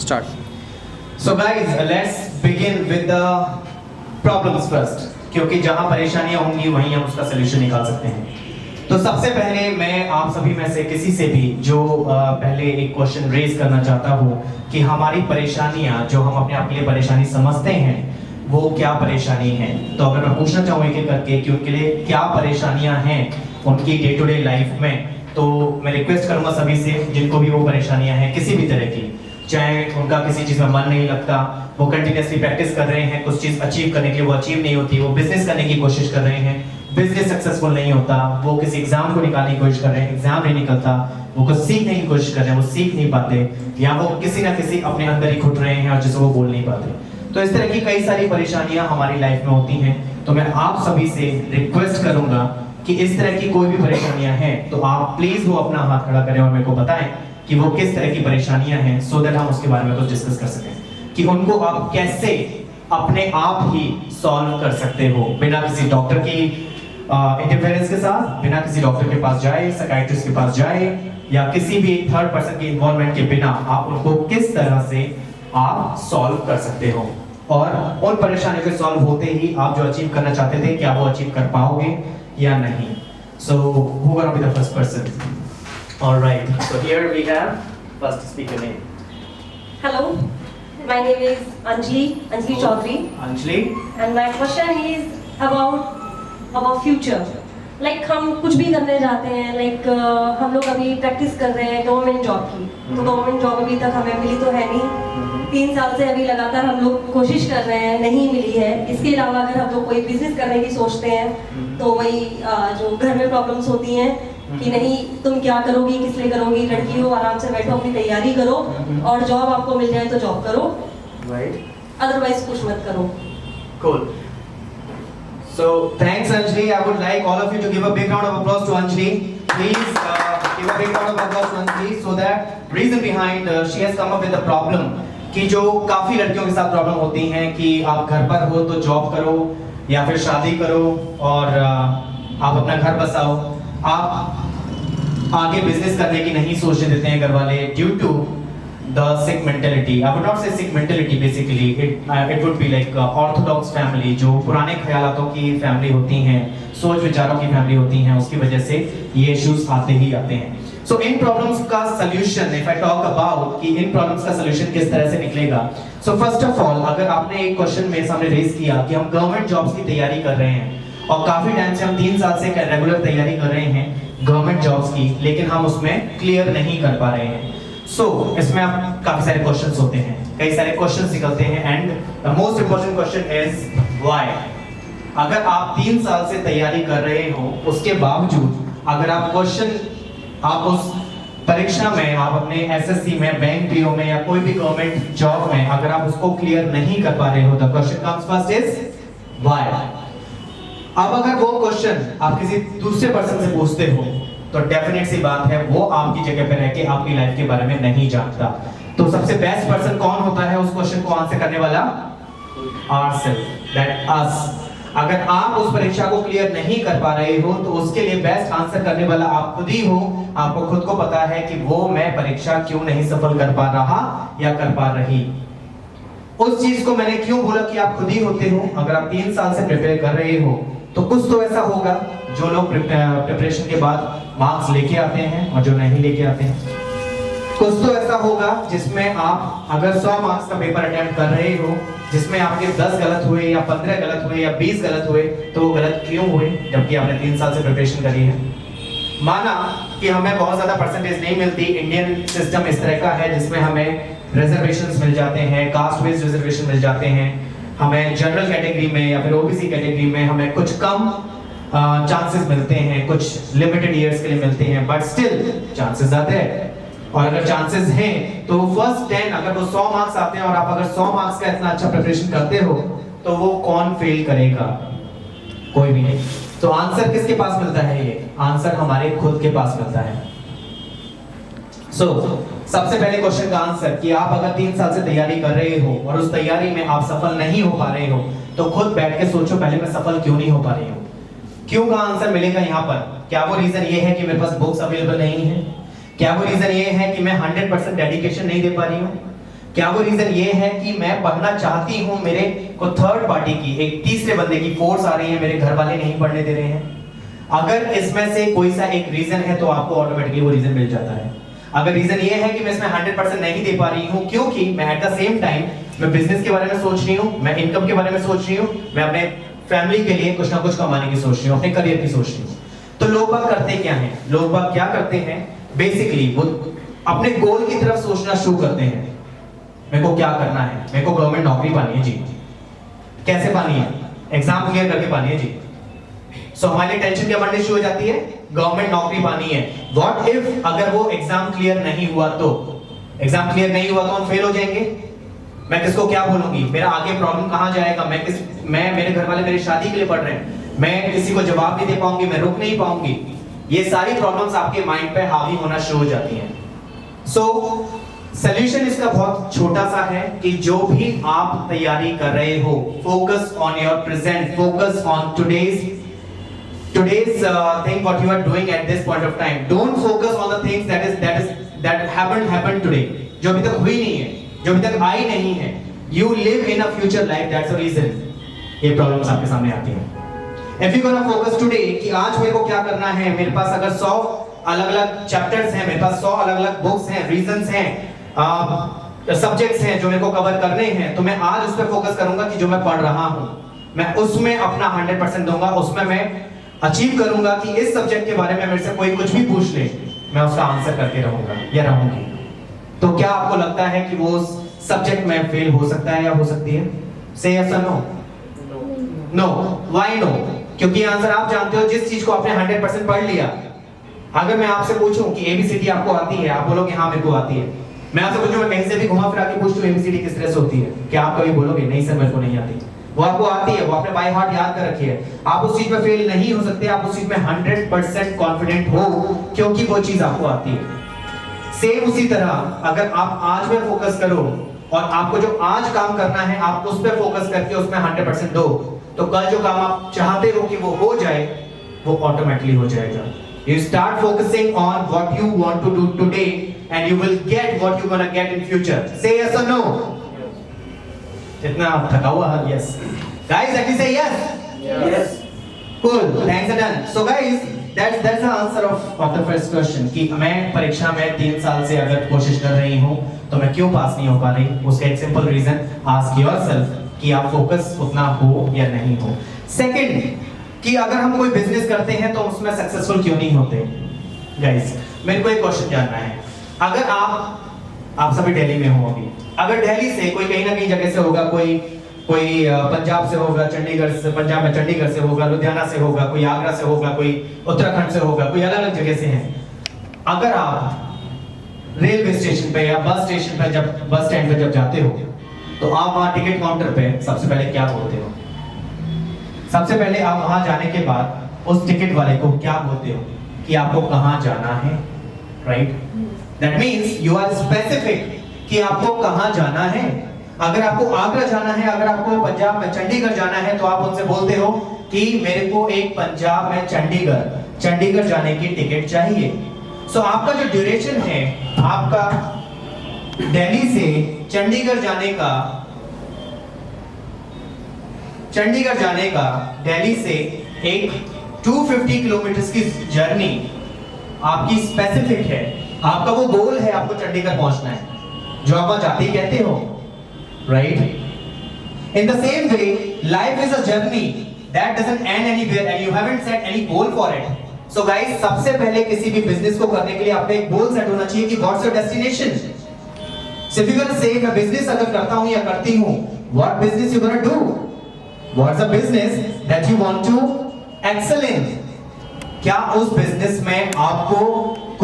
Start. So guys, let's begin with the problems first, क्योंकि जहां परेशानियां होंगी वहीं हम उसका सलूशन निकाल सकते हैं। तो सबसे पहले मैं आप सभी में से किसी से भी जो पहले एक क्वेश्चन रेज करना चाहता हूँ कि हमारी परेशानियां जो हम अपने आप के लिए परेशानी समझते हैं वो क्या परेशानी है। तो अगर मैं पूछना चाहूँ एक एक करके कि उनके लिए क्या परेशानियां हैं उनकी डे टू डे लाइफ में, तो मैं रिक्वेस्ट करूंगा सभी से जिनको भी वो परेशानियां हैं किसी भी तरह की, चाहे उनका किसी चीज में मन नहीं लगता, वो कंटिन्यूअसली प्रैक्टिस कर रहे हैं, कुछ चीज अचीव करने के लिए वो अचीव नहीं होती, वो बिजनेस करने की कोशिश कर रहे हैं, बिजनेस सक्सेसफुल नहीं होता, वो किसी एग्जाम को निकालने की कोशिश कर रहे हैं, एग्जाम नहीं निकलता, वो कुछ सीखने की कोशिश कर रहे हैं, वो सीख नहीं पाते, या वो किसी ना किसी अपने अंदर ही घुट रहे हैं और जिसे वो बोल नहीं पाते। तो इस तरह की कई सारी परेशानियां हमारी लाइफ में होती हैं। तो मैं आप सभी से रिक्वेस्ट करूंगा कि इस तरह की कोई भी परेशानियां हैं तो आप प्लीज वो अपना हाथ खड़ा करें और मेरे को बताएं कि वो किस तरह की परेशानियां हैं, सो दैट हम उसके बारे में कुछ डिस्कस कर सकें कि उनको आप कैसे अपने आप ही सॉल्व कर सकते हो बिना किसी डॉक्टर की इंटरफेरेंस के साथ, बिना किसी डॉक्टर के पास जाए, साइकियाट्रिस्ट के पास जाए, या किसी भी थर्ड पर्सन के इन्वॉल्वमेंट के बिना आप उनको किस तरह से आप सॉल्व कर सकते हो, और उन परेशानियों के सॉल्व होते ही आप जो अचीव करना चाहते थे क्या वो अचीव कर पाओगे या नहीं। So who gonna be the first person? Alright, so here we have first speaker name. Hello, my name is Anjali Chaudhary. Anjali. And my question is about future. Like हम कुछ भी करने जाते हैं, like हम लोग अभी प्रैक्टिस कर रहे हैं गवर्नमेंट जॉब की, तो गवर्नमेंट जॉब अभी तक हमें मिली तो है नहीं। 3 साल से अभी लगातार हम लोग कोशिश कर रहे हैं, नहीं मिली है। इसके अलावा अगर हम लोग कोई बिजनेस करने की सोचते हैं तो वही जो घर में प्रॉब्लम्स होती हैं कि नहीं तुम क्या करोगी, किस लिए करोगी, लड़की हो आराम से बैठो अपनी तैयारी करो और जॉब आपको मिल जाए तो जॉब करो, अदरवाइज कुछ मत करो। Cool. So thanks Anjali. I would like all of you to give a big round of applause to Anjali. Please give a big round of applause to Anjali. So that reason behind she has come up with a problem कि जो काफी लड़कियों के साथ problem होती हैं कि आप घर पर हो तो जॉब करो या फिर शादी करो और आप अपना घर बसाओ, आप आगे बिजनेस करने की नहीं सोचने देते हैं घर वाले due to the sick mentality. I would not say sick mentality, basically it would be like orthodox family, जो पुराने ख्यालातों की फैमिली होती हैं, सोच विचारों की फैमिली होती हैं, उसकी वजह से ये इश्यूज आते ही आते हैं। So इन प्रॉब्लम्स का solution, if I talk about कि इन प्रॉब्लम्स का सॉल्यूशन किस तरह से निकलेगा, so first of all अगर आपने एक क्वेश्चन मेरे सामने रेज किया कि हम गवर्नमेंट जॉब्स की तैयारी कर रहे हैं और काफी टाइम से हम 3 साल से रेगुलर तैयारी कर रहे हैं गवर्नमेंट जॉब्स की, लेकिन हम उसमें क्लियर नहीं कर पा रहे हैं। So, इसमें आप काफी सारे क्वेश्चंस होते हैं, कई सारे क्वेश्चंस निकलते हैं, and the most important question is why. अगर आप 3 साल से तैयारी कर रहे हो उसके बावजूद अगर आप उस परीक्षा में, आप अपने एसएससी में, बैंक पीओ में या कोई भी गवर्नमेंट जॉब में अगर आप उसको क्लियर नहीं कर पा रहे हो, the question comes first is why. अब अगर वो क्वेश्चन आप किसी दूसरे पर्सन से पूछते हो तो डेफिनेट सी बात है वो आपकी जगह पे रह के आपकी लाइफ के बारे में नहीं जानता। तो सबसे बेस्ट पर्सन कौन होता है उस क्वेश्चन को आंसर करने वाला? ourself, that us। अगर आप उस परीक्षा को क्लियर नहीं कर पा रहे हो तो उसके लिए बेस्ट आंसर करने वाला आप खुद ही हो। आपको खुद को पता है कि वो मैं परीक्षा क्यों नहीं सफल कर पा रहा या कर पा रही। उस चीज को मैंने क्यों बोला कि आप खुद ही होते हो। अगर आप 3 साल से प्रिपेयर कर रहे हो तो कुछ तो ऐसा होगा जो लोग प्रिपरेशन के बाद मार्क्स लेके आते हैं और जो नहीं लेके आते हैं। कुछ तो ऐसा होगा जिसमें आप अगर 100 मार्क्स का पेपर अटेम्प्ट कर रहे हो जिसमें आपके 10 गलत हुए या 15 गलत हुए या 20 गलत हुए, तो वो गलत क्यों हुए जबकि आपने 3 साल से प्रिपरेशन करी है। माना कि हमें बहुत ज्यादा परसेंटेज नहीं मिलती, इंडियन सिस्टम इस तरह का है जिसमें हमें रिजर्वेशंस मिल जाते हैं, कास्ट बेस्ड रिजर्वेशन मिल जाते हैं, हमें जनरल कैटेगरी में या फिर ओबीसी कैटेगरी में हमें कुछ कम चांसेस मिलते हैं, कुछ लिमिटेड ईयर्स के लिए मिलते हैं, बट स्टिल चांसेस आते हैं। और अगर चांसेस हैं तो फर्स्ट 10 अगर वो 100 मार्क्स आते हैं और आप अगर 100 मार्क्स का इतना अच्छा प्रिपरेशन करते हो तो वो कौन फेल करेगा? कोई भी नहीं। तो आंसर किसके पास मिलता है? ये आंसर हमारे खुद के पास मिलता है। सबसे पहले क्वेश्चन का आंसर कि आप अगर 3 साल से तैयारी कर रहे हो और उस तैयारी में आप सफल नहीं हो पा रहे हो तो खुद बैठ के सोचो पहले मैं सफल क्यों नहीं हो पा रही हूँ। क्यों का आंसर मिलेगा यहाँ पर। क्या वो रीजन ये है कि मेरे पास बुक्स अवेलेबल नहीं है? क्या वो रीजन ये है कि मैं 100% डेडिकेशन नहीं दे पा रही हूँ? क्या वो रीजन ये है कि मैं पढ़ना चाहती हूँ, मेरे को थर्ड पार्टी की, एक तीसरे बंदे की फोर्स आ रही है, मेरे घर वाले नहीं पढ़ने दे रहे हैं? अगर इसमें से कोई सा एक रीजन है तो आपको ऑटोमेटिकली वो रीजन मिल जाता है। अगर रीजन ये है कि मैं इसमें 100% नहीं दे पा रही हूँ क्योंकि मैं एट द सेम टाइम मैं बिजनेस के बारे में सोच रही हूँ, मैं इनकम के बारे में सोच रही हूँ, मैं अपने फैमिली के लिए कुछ ना कुछ कमाने की सोच रही हूँ, अपने करियर की सोच रही हूँ, तो लोग बाग करते क्या हैं? लोग बाग क्या करते हैं? बेसिकली वो अपने गोल की तरफ सोचना शुरू करते हैं। मेरे को क्या करना है? मेरे को गवर्नमेंट नौकरी पानी है जी। कैसे पानी है? एग्जाम क्लियर करके पानी है जी। सो हमारे टेंशन क्या बढ़नी शुरू हो जाती है? गवर्नमेंट नौकरी पानी है। व्हाट इफ अगर वो एग्जाम क्लियर नहीं हुआ तो? एग्जाम क्लियर नहीं हुआ तो हम फेल हो जाएंगे। मैं किसको क्या बोलूंगी? मेरा आगे प्रॉब्लम कहां जाएगा? मैं मेरे घर वाले मेरी शादी के लिए पढ़ रहे हैं, मैं किसी को जवाब नहीं दे पाऊंगी, मैं रुक नहीं पाऊंगी। ये सारी प्रॉब्लम्स आपके माइंड पे हावी होना शुरू हो जाती हैं। सो सॉल्यूशन इसका बहुत छोटा सा है कि जो भी आप तैयारी कर रहे हो, focus on your present, focus on today's thing what you are doing at this point of time. Don't focus on the things that happened today, जो अभी तक हुई नहीं है, जो अभी तक आई नहीं है। You live in a future life, that's the reason ये प्रॉब्लम्स आपके सामने आती हैं। If you gonna focus today कि आज मेरे को क्या करना है, मेरे पास अगर 100 अलग-अलग चैप्टर्स हैं, मेरे पास 100 अलग-अलग बुक्स हैं, रीजंस हैं, सब्जेक्ट्स हैं जो मेरे को कवर करने हैं, तो मैं आज उस पर फोकस करूंगा कि जो मैं पढ़ रहा हूं मैं उसमें अपना 100% दूंगा, उसमें मैं अचीव करूंगा कि इस सब्जेक्ट के बारे में मेरे से कोई कुछ भी पूछ ले मैं उसका आंसर करके रहूंगा या रहूंगी। तो क्या आपको लगता है कि वो सब्जेक्ट में फेल हो सकता है या हो सकती है? से यस और नो? नो। Why no? क्योंकि आंसर आप जानते हो। जिस चीज को आपने 100% पढ़ लिया, अगर मैं आपसे पूछूं कि एबीसीडी आपको आती है, आप बोलोगे हाँ मेरे को आती है। मैं आपसे पूछूं, मैं कहीं से भी घुमा फिरा के पूछूं एबीसीडी किस तरह से होती है, क्या आप कभी बोलोगे नहीं सर मेरे को नहीं आती? वो आपको आती है, वो आपने बाय हार्ट याद कर रखी है। आप उस चीज में फेल नहीं हो सकते, आप उस चीज में 100% कॉन्फिडेंट हो क्योंकि वो चीज आपको आती है। सेम उसी तरह अगर आप आज में फोकस करो और आपको जो आज काम करना है आप उस पर फोकस करके उसमें 100% दो, तो कल जो काम आप चाहते हो कि वो हो जाए वो ऑटोमेटिकली हो जाएगा। You start focusing on what you want to do today and you will get what you're gonna get in future. Say yes or no? इतना थका हुआ? Yes. Guys, actually say yes. Yes. Cool. Thanks and done. So guys, that's the answer of the first question कि मैं परीक्षा में 3 साल से अगर कोशिश कर रही हूँ तो मैं क्यों पास नहीं हो पा रही? उसका एक सिंपल रीजन, आस्क योरसेल्फ कि आप फोकस उतना हो या नहीं हो। सेकंड कि अगर हम कोई बिजनेस करते हैं तो उसमें सक्सेसफुल क्यों नहीं होते? गाइस, मेरे को एक क्वेश्चन जानना है। अगर आप सभी दिल्ली में हो अभी, अगर दिल्ली से कोई कहीं ना कहीं जगह से होगा, कोई पंजाब से होगा, चंडीगढ़ से, पंजाब में चंडीगढ़ से होगा, लुधियाना से होगा, कोई आगरा से होगा, कोई उत्तराखंड से होगा, कोई अलग अलग जगह से हैं। अगर आप रेलवे स्टेशन पे या बस स्टेशन पे जब बस स्टैंड पे जब जाते हो तो आप वहां टिकट काउंटर पे सबसे पहले क्या बोलते हो? सबसे पहले आप वहां जाने के बाद उस टिकट वाले को क्या बोलते हो कि आपको कहां जाना है? Right? That means you are specific कि आपको कहां जाना है। अगर आपको आगरा जाना है, अगर आपको पंजाब में चंडीगढ़ जाना है तो आप उनसे बोलते हो कि मेरे को एक पंजाब में चंडीगढ़ जाने की टिकट चाहिए। सो आपका जो ड्यूरेशन है आपका दिल्ली से चंडीगढ़ जाने का दिल्ली से एक 250 किलोमीटर की जर्नी आपकी स्पेसिफिक है। आपका वो गोल है, आपको चंडीगढ़ पहुंचना है, जो आप जाते ही कहते हो, right? In the same way, life is a journey that doesn't end anywhere and you haven't set any goal for it. So guys, सबसे पहले किसी भी बिजनेस को करने के लिए आपका एक गोल सेट होना चाहिए कि what's your destination? So if you're gonna say मैं बिजनेस अगर करता हूं या करती हूं, what business you gonna do? What's the business that you want to excel in? क्या उस बिजनेस में आपको